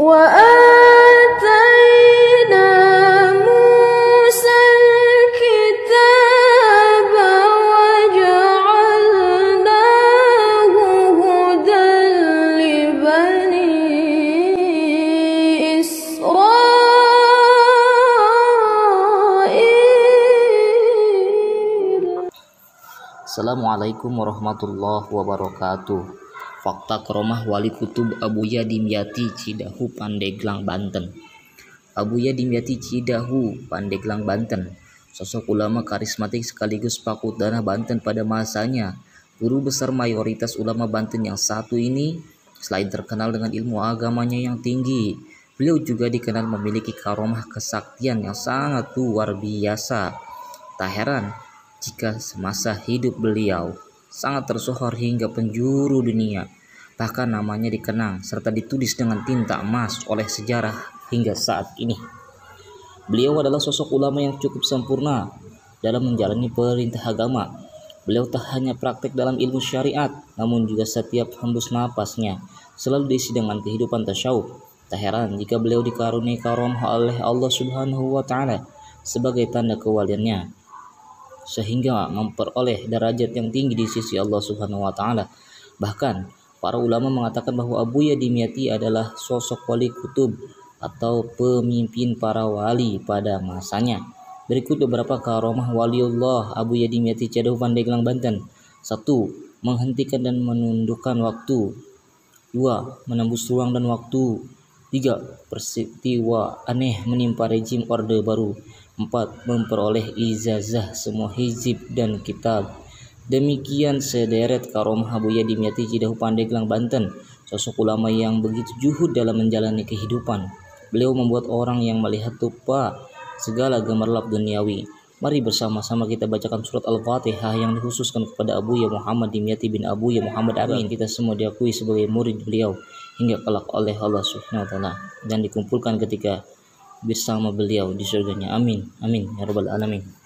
وآتينا موسى الكتاب وجعلناه هدى لبني إسرائيل. Assalamualaikum warahmatullahi wabarakatuh. Fakta Karomah Wali Kutub Abuya Dimyati Cidahu Pandeglang Banten. Abuya Dimyati Cidahu Pandeglang Banten, sosok ulama karismatik sekaligus pakudana Banten pada masanya. Guru besar mayoritas ulama Banten yang satu ini selain terkenal dengan ilmu agamanya yang tinggi, beliau juga dikenal memiliki karomah kesaktian yang sangat luar biasa. Tak heran jika semasa hidup beliau sangat tersohor hingga penjuru dunia. Bahkan namanya dikenang serta ditulis dengan tinta emas oleh sejarah hingga saat ini. Beliau adalah sosok ulama yang cukup sempurna dalam menjalani perintah agama. Beliau tak hanya praktek dalam ilmu syariat, namun juga setiap hembus napasnya selalu diisi dengan kehidupan tasyawuf. Tak heran jika beliau dikaruniai karomah oleh Allah Subhanahu wa Ta'ala sebagai tanda kewaliannya, sehingga memperoleh derajat yang tinggi di sisi Allah Subhanahu wa Ta'ala. Bahkan para ulama mengatakan bahwa Abuya Dimyati adalah sosok wali kutub atau pemimpin para wali pada masanya. Berikut beberapa karomah waliullah Abuya Dimyati Cidahu Pandeglang Banten. 1. Menghentikan dan menundukkan waktu. 2. Menembus ruang dan waktu. 3. Peristiwa aneh menimpa rejim Orde Baru. 4. Memperoleh ijazah semua hizib dan kitab. Demikian sederet karomah Abuya Dimyati Cidahu Pandeglang Banten, sosok ulama yang begitu juhud dalam menjalani kehidupan. Beliau membuat orang yang melihat lupa segala gemerlap duniawi. Mari bersama-sama kita bacakan surat Al-Fatihah yang dikhususkan kepada Abuya Muhammad Dimyati bin Abuya Muhammad Amin. Kita semua diakui sebagai murid beliau hingga kelak oleh Allah Subhanahu wa Ta'ala dan dikumpulkan ketika bersama beliau di surganya. Amin, amin ya rabbal alamin.